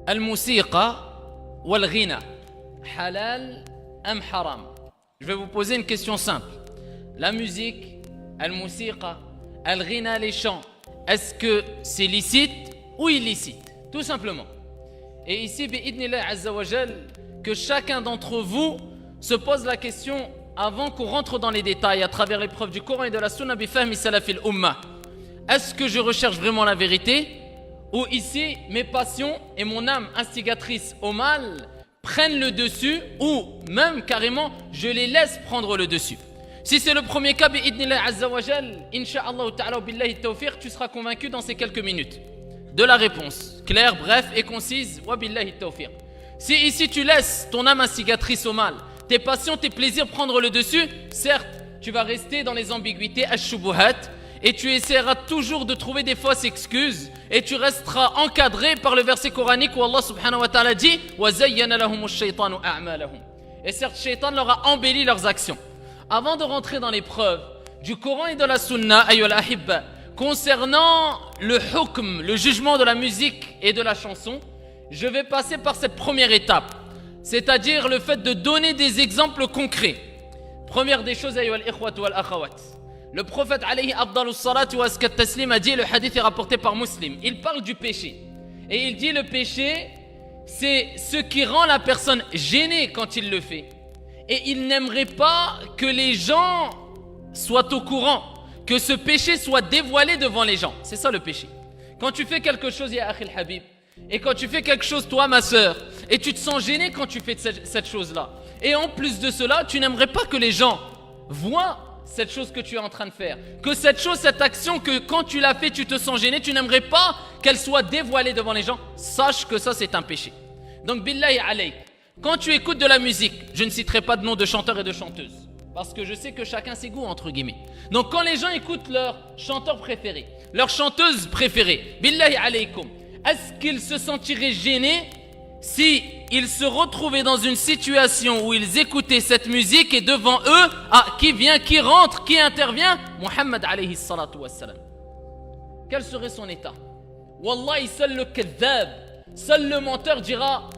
Al-musiqa wal-ghina, halal am haram? Je vais vous poser une question simple. La musique, al-musiqa, al-ghina, les chants, est-ce que c'est licite ou illicite? Tout simplement. Et ici, bi'idnillah azza wa jal, que chacun d'entre vous se pose la question avant qu'on rentre dans les détails à travers l'épreuve du Coran et de la Sunna bi fahmi salafil ummah. Est-ce que je recherche vraiment la vérité, ou ici mes passions et mon âme instigatrice au mal prennent le dessus, ou même carrément je les laisse prendre le dessus? Si c'est le premier cas, bi'idnillah azza wa jal, insha'Allah ta'ala billahi tawfiq, tu seras convaincu dans ces quelques minutes de la réponse, claire, bref et concise, wa billahi tawfiq. Si ici tu laisses ton âme instigatrice au mal, tes passions, tes plaisirs prendre le dessus, certes, tu vas rester dans les ambiguïtés, ash-shubuhat, et tu essaieras toujours de trouver des fausses excuses, et tu resteras encadré par le verset coranique où Allah subhanahu wa ta'ala dit wa zayyana lahumu ash-shaytanu a'malahum. Et certes, Shaytan leur a embelli leurs actions. Avant de rentrer dans l'épreuve du Coran et de la Sunna, ayyuhal ahibba, concernant le hukm, le jugement de la musique et de la chanson, je vais passer par cette première étape, c'est-à-dire le fait de donner des exemples concrets. Première des choses, ayyuhal ikhwat wal akhawat, le prophète alayhi afdalus salatu wa azkat taslim a dit, le hadith est rapporté par Muslim, il parle du péché et il dit le péché c'est ce qui rend la personne gênée quand il le fait, et il n'aimerait pas que les gens soient au courant, que ce péché soit dévoilé devant les gens. C'est ça le péché. Quand tu fais quelque chose, ya akhil habib, et quand tu fais quelque chose, toi ma soeur, et tu te sens gêné quand tu fais cette chose-là, et en plus de cela, tu n'aimerais pas que les gens voient cette chose que tu es en train de faire, que cette chose, cette action que quand tu l'as fait, tu te sens gêné, tu n'aimerais pas qu'elle soit dévoilée devant les gens. Sache que ça, c'est un péché. Donc, billahi alayk, quand tu écoutes de la musique, je ne citerai pas de nom de chanteurs et de chanteuses, parce que je sais que chacun ses goûts, entre guillemets. Donc, quand les gens écoutent leur chanteur préféré, leur chanteuse préférée, billahi alaykum, est-ce qu'ils se sentiraient gênés si ils se retrouvaient dans une situation où ils écoutaient cette musique et devant eux, qui vient, qui rentre, qui intervient? Muhammad alayhi salatu wassalam. Quel serait son état? Wallahi, seul le kadhab, seul le menteur dira,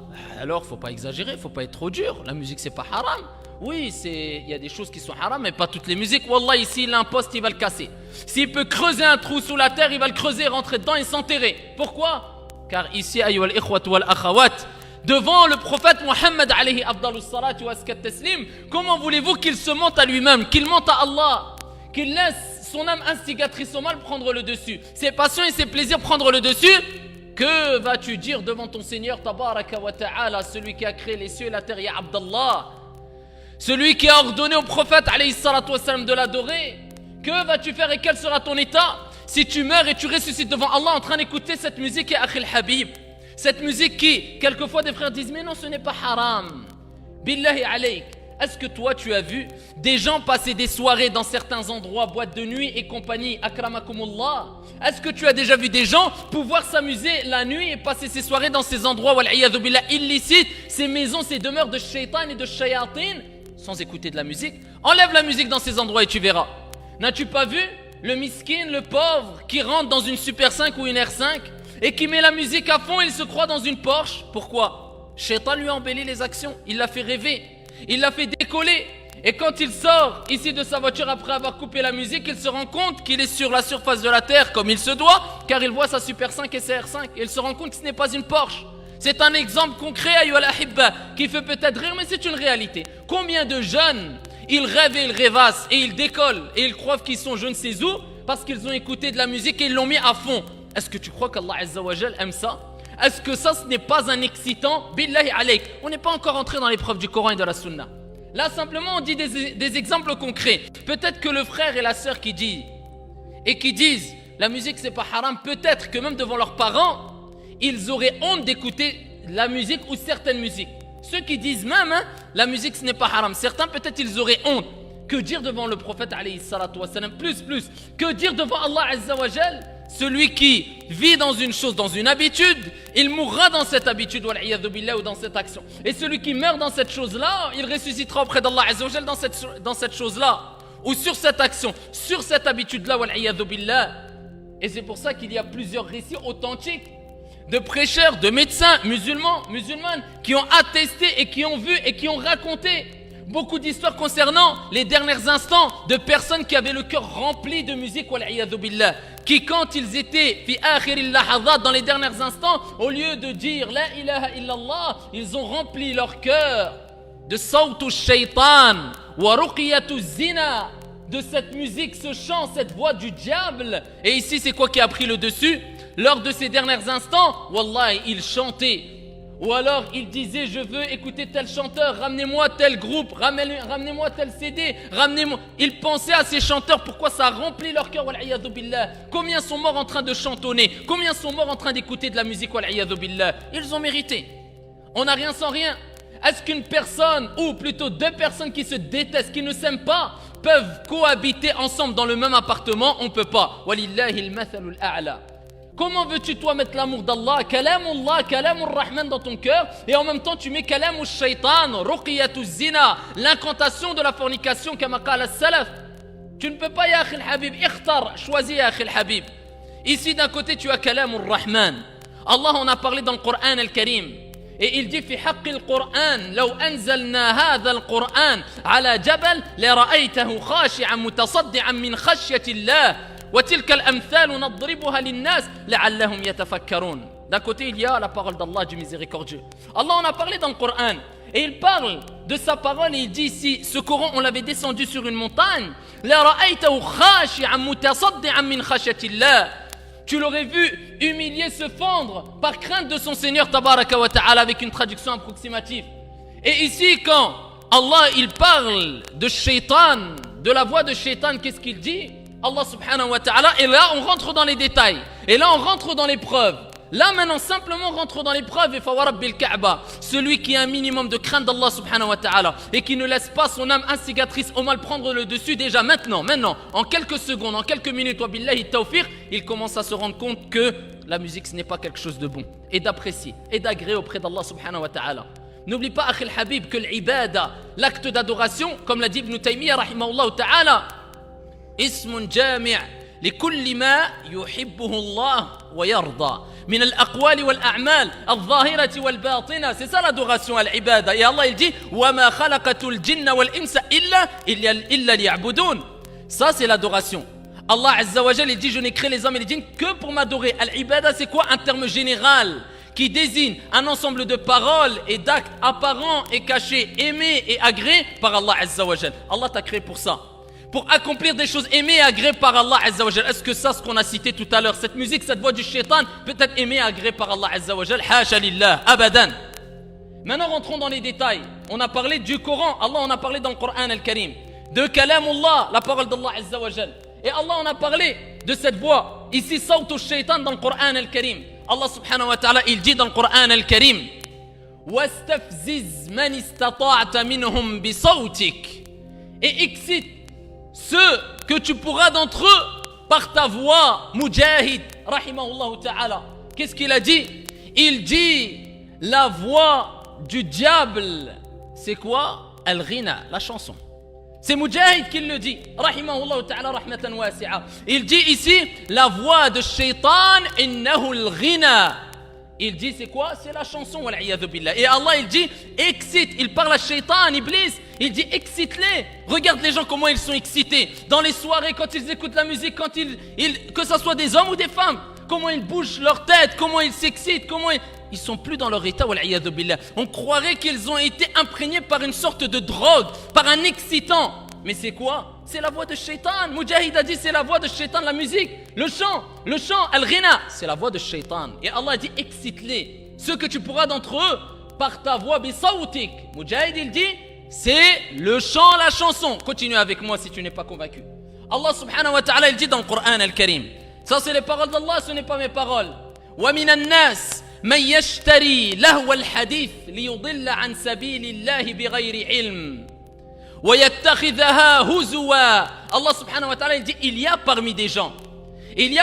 alors faut pas exagérer, faut pas être trop dur, la musique c'est pas haram. Oui, il y a des choses qui sont haram, mais pas toutes les musiques. Wallah, ici il a un poste, il va le casser. S'il peut creuser un trou sous la terre, il va le creuser, rentrer dedans et s'enterrer. Pourquoi? Car ici, ayyuhal ikhwat wal akhawat, devant le prophète Muhammad alayhi afdalus salatu wa azkat taslim, comment voulez-vous qu'il se mente à lui-même, qu'il mente à Allah, qu'il laisse son âme instigatrice au mal prendre le dessus, ses passions et ses plaisirs prendre le dessus? Que vas-tu dire devant ton Seigneur tabaraka wa ta'ala, celui qui a créé les cieux et la terre, ya Abdallah, celui qui a ordonné au prophète alayhi salatu wa salam de l'adorer? Que vas-tu faire et quel sera ton état si tu meurs et tu ressuscites devant Allah en train d'écouter cette musique, ya akhil habib? Cette musique qui, quelquefois des frères disent, mais non, ce n'est pas haram. Billahi alayk, est-ce que toi tu as vu des gens passer des soirées dans certains endroits, boîtes de nuit et compagnie, akramakumullah? Est-ce que tu as déjà vu des gens pouvoir s'amuser la nuit et passer ces soirées dans ces endroits, wal'iyadhu billah, illicites, ces maisons, ces demeures de shaitan et de shayatin, sans écouter de la musique? Enlève la musique dans ces endroits et tu verras. N'as-tu pas vu le miskin, le pauvre, qui rentre dans une Super 5 ou une R5 et qui met la musique à fond, il se croit dans une Porsche? Pourquoi? Shaitan lui a embelli les actions, il l'a fait rêver, il l'a fait décoller. Et quand il sort ici de sa voiture après avoir coupé la musique, il se rend compte qu'il est sur la surface de la terre comme il se doit, car il voit sa Super 5 et sa R5, et il se rend compte que ce n'est pas une Porsche. C'est un exemple concret, ayyuhal ahibba, qui fait peut-être rire, mais c'est une réalité. Combien de jeunes, ils rêvent et ils rêvassent, et ils décollent, et ils croient qu'ils sont je ne sais où, parce qu'ils ont écouté de la musique et ils l'ont mis à fond. Est-ce que tu crois qu'Allah Azza wa Jal aime ça? Est-ce que ça, ce n'est pas un excitant? Billahi alayk, on n'est pas encore entré dans l'épreuve du Coran et de la Sunna. Là, simplement, on dit des exemples concrets. Peut-être que le frère et la sœur qui disent, la musique c'est pas haram, peut-être que même devant leurs parents, ils auraient honte d'écouter la musique ou certaines musiques. Ceux qui disent même, la musique ce n'est pas haram, certains peut-être ils auraient honte. Que dire devant le prophète alayhi salatu wassalam, plus, que dire devant Allah Azza wa Jal? Celui qui vit dans une chose, dans une habitude, il mourra dans cette habitude, wal'iyadhu billah, ou dans cette action. Et celui qui meurt dans cette chose-là, il ressuscitera auprès d'Allah Azza wa Jal dans cette chose-là, ou sur cette action, sur cette habitude-là, wal'iyadhu billah. Et c'est pour ça qu'il y a plusieurs récits authentiques de prêcheurs, de médecins, musulmanes, qui ont attesté et qui ont vu et qui ont raconté beaucoup d'histoires concernant les derniers instants de personnes qui avaient le cœur rempli de musique, wal'iyadhu billah, qui quand ils étaient fi akhiril lahazat, dans les derniers instants, au lieu de dire la ilaha illallah, ils ont rempli leur cœur de sawtu shaytan wa ruqiyatu zina, de cette musique, ce chant, cette voix du diable. Et ici c'est quoi qui a pris le dessus? Lors de ces derniers instants, wallahi, ils chantaient. Ou alors ils disaient, je veux écouter tel chanteur, ramenez-moi tel groupe, ramenez-moi tel CD, ramenez-moi. Ils pensaient à ces chanteurs, pourquoi ça a rempli leur cœur, wal'iyadhu billah. Combien sont morts en train de chantonner? Combien sont morts en train d'écouter de la musique, wal'iyadhu billah. Ils ont mérité. On n'a rien sans rien. Est-ce qu'une personne, ou plutôt deux personnes qui se détestent, qui ne s'aiment pas, peuvent cohabiter ensemble dans le même appartement? On ne peut pas. Walillahi al-mathalul a'la. Comment veux-tu toi mettre l'amour d'Allah, kalamullah, kalamur rahman dans ton cœur, et en même temps tu mets kalamush shaitan, ruqiyatu zina, l'incantation de la fornication, kama qala as-salaf? Tu ne peux pas, ya akhi al-habib, ikhtar, choisis, ya akhi al-habib. Ici d'un côté tu as kalamur rahman. Allah en a parlé dans le Coran al-Karim. Et il dit في حق القرآن لو أنزلنا هذا القرآن على جبل لرأيته خاشعا متصدعا من خشية الله وتلك الأمثال نضربها للناس لعلهم يتفكرون. D'un côté il y a la parole d'Allah du miséricordieux. Allah en a parlé dans le Coran et il parle de sa parole et il dit ici, ce Coran on l'avait descendu sur une montagne, لرأيته خاشعا متصدعا من خشية الله. Tu l'aurais vu humilier, se fendre par crainte de son Seigneur tabaraka wa ta'ala, avec une traduction approximative. Et ici quand Allah il parle de shaitan, de la voix de shaitan, qu'est-ce qu'il dit? Allah subhanahu wa ta'ala, et là on rentre dans les détails, et là on rentre dans les preuves. Là maintenant simplement on rentre dans les preuves. Et fawarabbil ka'ba, celui qui a un minimum de crainte d'Allah subhanahu wa ta'ala et qui ne laisse pas son âme instigatrice au mal prendre le dessus, déjà maintenant, en quelques secondes, en quelques minutes, wa billahi tawfiq, il commence à se rendre compte que la musique ce n'est pas quelque chose de bon et d'apprécier et d'agréer auprès d'Allah subhanahu wa ta'ala. N'oublie pas, akhi al-habib, que l'ibada, l'acte d'adoration, comme l'a dit Ibn Taymiyyah rahimahullah ta'ala, ismun jami' لكل ما يحبه الله ويرضى من الأقوال والأعمال الظاهرة والباطنة. C'est ça l'adoration, l'ibada. Et Allah il dit وما خلقت الجن والإنس إلا ليعبدون. Ça c'est l'adoration. Allah Azza wa Jal il dit je n'ai créé les hommes et les djinns que pour m'adorer. Al-ibada c'est quoi? Un terme général qui désigne un ensemble de paroles et d'actes apparents et cachés, aimés et agréés par Allah Azza wa Jal. Allah t'a créé pour ça, pour accomplir des choses aimées et agréées par Allah Azza wa Jal. Est-ce que ça, ce qu'on a cité tout à l'heure, cette musique, cette voix du shaitan, peut être aimée et agréée par Allah Azza wa Jal? Hasha lillah, abadan. Maintenant rentrons dans les détails. On a parlé du Coran, Allah en a parlé dans le Coran al-Karim, de kalamullah, la parole d'Allah Azza wa Jal. Et Allah en a parlé de cette voix, ici sawtu shaitan dans le Coran al-Karim. Allah subhanahu wa ta'ala il dit dans le Coran al-Karim wastafziz man istata'ta minhum bi sawtik, et excite ceux que tu pourras d'entre eux par ta voix. Mujahid rahimahullah ta'ala, qu'est-ce qu'il a dit? Il dit la voix du diable c'est quoi? Al-ghina, la chanson. C'est Mujahid qui le dit rahimahullah ta'ala rahmatan wasi'a. Il dit ici la voix de shaitan innahu al-ghina. Il dit c'est quoi? C'est la chanson, wal'iyadhu billah. Et Allah il dit excite, il parle à shaitan, iblis, il dit excite-les. Regarde les gens comment ils sont excités dans les soirées quand ils écoutent la musique, quand que ce soit des hommes ou des femmes, comment ils bougent leur tête, comment ils s'excitent, comment ils sont plus dans leur état, wal'iyadhu billah. On croirait qu'ils ont été imprégnés par une sorte de drogue, par un excitant. Mais c'est quoi? C'est la voix de shaitan. Mujahid a dit c'est la voix de shaitan, la musique, le chant, al-ghina, c'est la voix de shaitan. Et Allah a dit excite-les, ceux que tu pourras d'entre eux par ta voix, bisawtik. Mujahid il dit c'est le chant, la chanson. Continue avec moi si tu n'es pas convaincu. Allah subhanahu wa ta'ala il dit dans le Coran al-Karim, ça c'est les paroles d'Allah, ce n'est pas mes paroles. Wa minan nas man yashtari lahwa al-hadith liyudilla an sabilillahi bighayri ilm. Allah subhanahu wa ta'ala il dit il y a parmi des gens, il y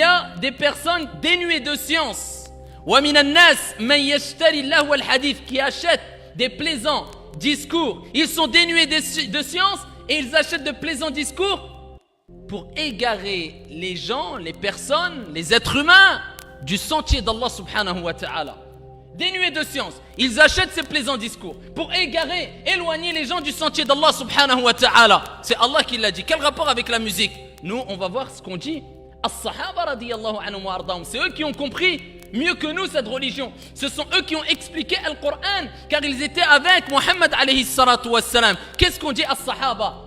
a des personnes dénuées de science, qui achètent des plaisants discours. Ils sont dénués de science et ils achètent de plaisants discours pour égarer les gens, les personnes, les êtres humains du sentier d'Allah subhanahu wa ta'ala. Dénués de science, ils achètent ces plaisants discours pour éloigner les gens du sentier d'Allah subhanahu wa ta'ala. C'est Allah qui l'a dit. Quel rapport avec la musique? Nous, on va voir ce qu'on dit. As-Sahaba radiyallahu anhum wa ardahum, c'est eux qui ont compris mieux que nous cette religion. Ce sont eux qui ont expliqué le Coran, car ils étaient avec Muhammad alayhi salatu wassalam. Qu'est-ce qu'on dit As-Sahaba?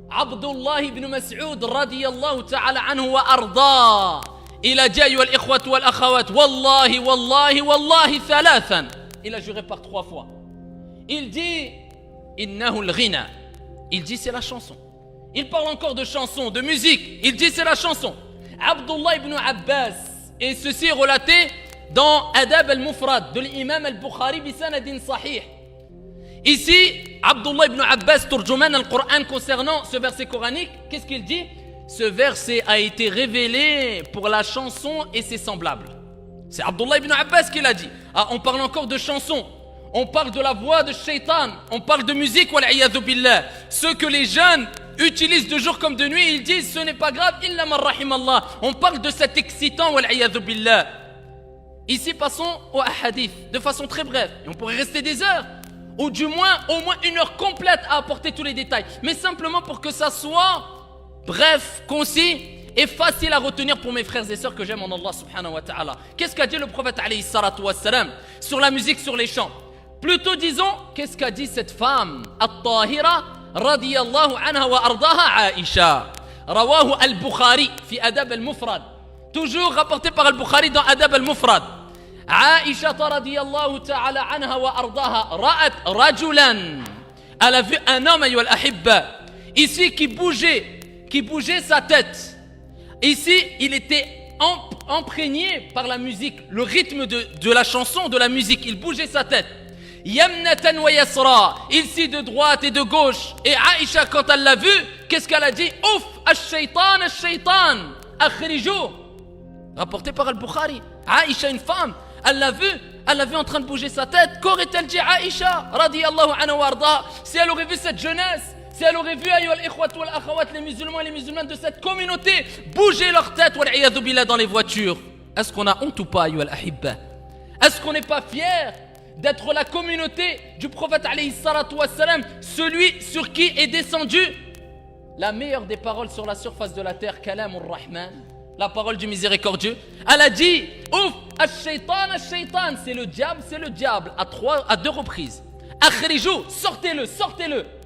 Abdullah ibn Mas'ud radiyallahu ta'ala anhu wa arda. Il a dit ayyuha al-ikhwat wal akhawat, wallahi wallahi wallahi thalathan. Il a juré par 3 fois. Il dit innahu al-ghina. Il dit c'est la chanson. Il parle encore de chanson, de musique. Il dit c'est la chanson. Abdullah ibn Abbas, et ceci est relaté dans Adab al-Mufrad de l'imam al-Bukhari bisanadin sahih. Ici, Abdullah ibn Abbas, turjuman al-Qur'an, concernant ce verset coranique, qu'est-ce qu'il dit? Ce verset a été révélé pour la chanson et ses semblables. C'est Abdullah ibn Abbas qui l'a dit. Ah, on parle encore de chanson. On parle de la voix de shaitan. On parle de musique, wal'iyadhu billah. Ce que les jeunes utilisent de jour comme de nuit, ils disent ce n'est pas grave, illa man rahimallah. On parle de cet excitant, wal'iyadhu billah. Ici, passons au hadith de façon très brève. Et on pourrait rester des heures, ou du moins au moins 1 heure complète à apporter tous les détails. Mais simplement pour que ça soit bref, concis et facile à retenir pour mes frères et sœurs que j'aime en Allah subhanahu wa ta'ala. Qu'est-ce qu'a dit le prophète alayhi salatu wassalam sur la musique, sur les chants? Plutôt disons, qu'est-ce qu'a dit cette femme At-Tahira radiyallahu anha wa ardaha Aisha. Rawahu al-Bukhari fi Adab al-Mufrad. Toujours rapporté par al-Bukhari dans Adab al-Mufrad. Aisha radiyallahu ta'ala anha wa ardaha ra'at rajulan. Elle a vu un homme, ayyuha al-ahibba, ici qui bougeait sa tête. Ici, il était imprégné par la musique, le rythme de la chanson, de la musique. Il bougeait sa tête. Yamnatan wa yasra, ici de droite et de gauche. Et Aïcha, quand elle l'a vu, qu'est-ce qu'elle a dit? Ouf, ash-shaytan, akhrijou. Rapporté par Al-Bukhari. Aïcha, une femme, elle l'a vu en train de bouger sa tête. Qu'aurait-elle dit Aïcha, radiyallahu anha wa arda, si elle aurait vu cette jeunesse? Si elle aurait vu les musulmans et les musulmanes de cette communauté bouger leur tête dans les voitures, est-ce qu'on a honte ou pas, ayyuhal ahibba? Est-ce qu'on n'est pas fier d'être la communauté du prophète alayhi salatu wassalam, celui sur qui est descendue la meilleure des paroles sur la surface de la terre, kalamur rahman, la parole du miséricordieux? Elle a dit ouf, ash-shaytan, c'est le diable à 2 reprises. Akhrijou, sortez-le.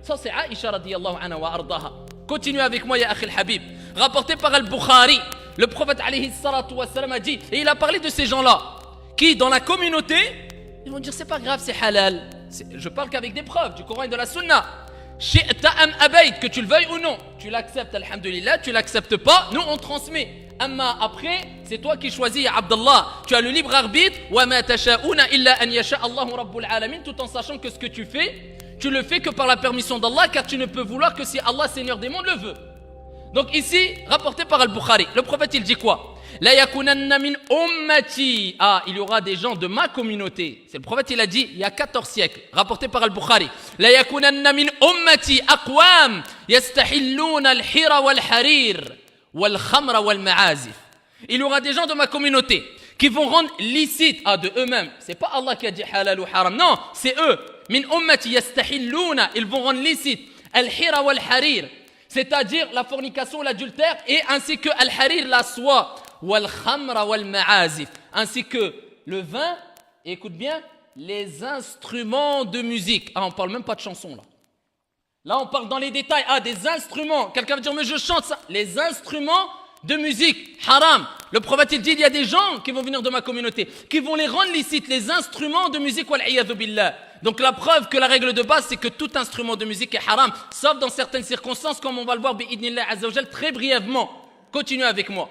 Ça c'est Aïcha radiyallahu anha wa ardaha. Continuez avec moi ya akhi al-habib. Rapporté par al-Bukhari, le prophète alayhi salatu wassalam a dit, et il a parlé de ces gens-là qui dans la communauté, ils vont dire c'est pas grave, c'est halal. Je parle qu'avec des preuves du Coran et de la Sunna. Shi'ta am abayt, que tu le veuilles ou non, tu l'acceptes, alhamdulillah, tu l'acceptes pas, nous on transmet. Amma après, c'est toi qui choisis, ya Abdallah. Tu as le libre arbitre. Wa ma tasha'una illa an yasha Allahu rabbul alamin, tout en sachant que ce que tu fais, tu le fais que par la permission d'Allah, car tu ne peux vouloir que si Allah, Seigneur des mondes, le veut. Donc ici, rapporté par Al-Bukhari, le prophète il dit quoi? La yakunanna min ummati. Ah, il y aura des gens de ma communauté. C'est le prophète, il a dit il y a 14 siècles. Rapporté par Al-Bukhari. La yakunanna min ummati aqwam yastahilluna al-hira wal-harir wal-khamra wal-ma'azif. Il y aura des gens de ma communauté qui vont rendre licite de eux-mêmes. C'est pas Allah qui a dit halal ou haram. Non, c'est eux. Min ummati yastahilluna. Ils vont rendre licite al-hira wal-harir. C'est-à-dire la fornication, l'adultère, et ainsi que al-harir, la soie, wal-khamra wal-ma'azif, ainsi que le vin, et écoute bien, les instruments de musique. Ah, on parle même pas de chansons là. Là, on parle dans les détails. Ah, des instruments. Quelqu'un va dire, mais je chante ça. Les instruments de musique, haram. Le prophète, il dit, il y a des gens qui vont venir de ma communauté, qui vont les rendre licites, les instruments de musique, wal-iyadhu billah. Donc la preuve que la règle de base, c'est que tout instrument de musique est haram, sauf dans certaines circonstances, comme on va le voir, bi'idnillah azza wa jal, très brièvement. Continuez avec moi.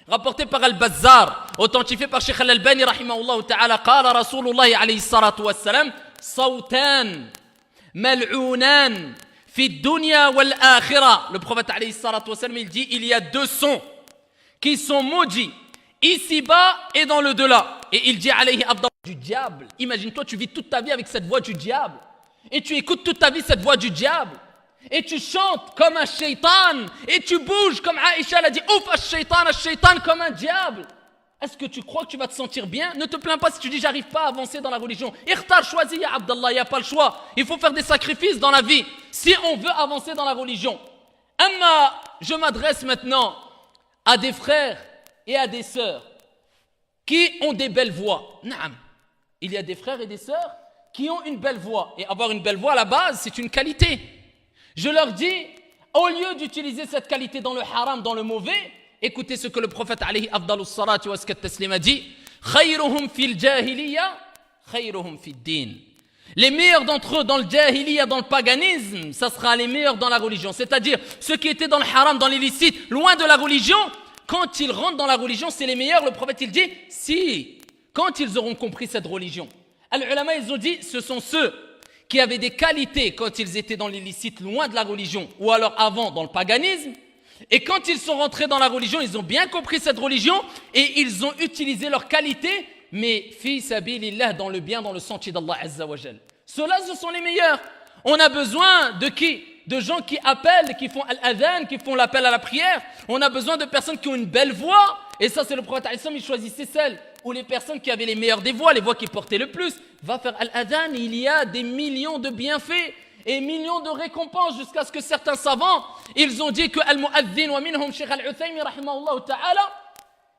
Rapporté par Al-Bazzar, authentifié par Sheikh Al-Albani, rahimahullah ta'ala, qala Rasulullah alayhi salatu wassalam, sawtan, mal'ounan, fi dunya wal akhira. Le prophète alayhi salatu wassalam, il dit, il y a 2 sons qui sont maudits, ici-bas et dans le delà. Et il dit, alayhi abdallah, du diable. Imagine-toi, tu vis toute ta vie avec cette voix du diable. Et tu écoutes toute ta vie cette voix du diable. Et tu chantes comme un shaitan. Et tu bouges comme Aïcha l'a dit, ouf, ash-shaitan comme un diable. Est-ce que tu crois que tu vas te sentir bien? Ne te plains pas si tu dis j'arrive pas à avancer dans la religion. Ikhtar, choisis, ya Abdallah, il n'y a pas le choix. Il faut faire des sacrifices dans la vie si on veut avancer dans la religion. Amma, je m'adresse maintenant à des frères et à des sœurs qui ont des belles voix. Naam. Il y a des frères et des sœurs qui ont une belle voix. Et avoir une belle voix à la base, c'est une qualité. Je leur dis, au lieu d'utiliser cette qualité dans le haram, dans le mauvais, écoutez ce que le prophète alayhi afdalus salatu wa taslim a dit. Khayruhum fil jahiliya, khayruhum fid din. Les meilleurs d'entre eux dans le jahiliya, dans le paganisme, ça sera les meilleurs dans la religion. C'est-à-dire, ceux qui étaient dans le haram, dans l'illicite, loin de la religion, quand ils rentrent dans la religion, c'est les meilleurs. Le prophète, il dit, si, quand ils auront compris cette religion. Al-ulama, ils ont dit, ce sont ceux qui avaient des qualités quand ils étaient dans l'illicite, loin de la religion, ou alors avant, dans le paganisme. Et quand ils sont rentrés dans la religion, ils ont bien compris cette religion et ils ont utilisé leurs qualités, mais fi sabilillah, dans le bien, dans le sentier d'Allah Azza wa Jal. Ceux-là, ce sont les meilleurs. On a besoin de qui? De gens qui appellent, qui font al-adhan, qui font l'appel à la prière. On a besoin de personnes qui ont une belle voix. Et ça, c'est le prophète, il choisissait celles ou les personnes qui avaient les meilleures des voix, les voix qui portaient le plus. Va faire al-adhan, il y a des millions de bienfaits et millions de récompenses, jusqu'à ce que certains savants, ils ont dit que al-mu'adhin wa minhum Cheikh al-Uthaymi rahimahullah ta'ala,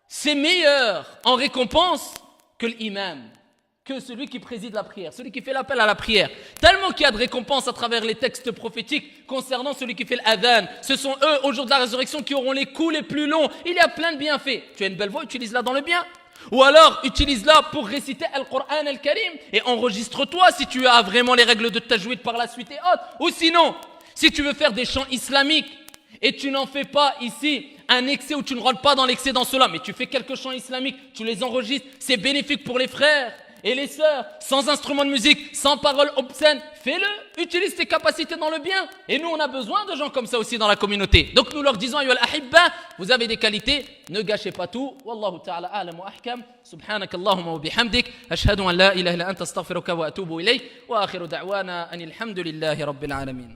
c'est meilleur en récompense que l'imam, que celui qui préside la prière, celui qui fait l'appel à la prière. Tellement qu'il y a de récompenses à travers les textes prophétiques concernant celui qui fait l'adhan. Ce sont eux, au jour de la résurrection, qui auront les coups les plus longs. Il y a plein de bienfaits. Tu as une belle voix, utilise-la dans le bien. Ou alors, utilise-la pour réciter Al-Qur'an Al-Karim et enregistre-toi si tu as vraiment les règles de tajwid par la suite et autres. Ou sinon, si tu veux faire des chants islamiques et tu n'en fais pas ici un excès ou tu ne rentres pas dans l'excès dans cela, mais tu fais quelques chants islamiques, tu les enregistres, c'est bénéfique pour les frères et les sœurs, sans instrument de musique, sans paroles obscènes, fais-le, utilise tes capacités dans le bien. Et nous, on a besoin de gens comme ça aussi dans la communauté. Donc nous leur disons, ayyuhal ahibba, vous avez des qualités, ne gâchez pas tout. Wallahu ta'ala a'lam wa ahkam. Subhanakallahumma wa bihamdik. Ashhadu an la ilaha illa anta astaghfiruka wa atubu ilayk. Wa akhiru da'wana anil hamdulillahi rabbil alamin.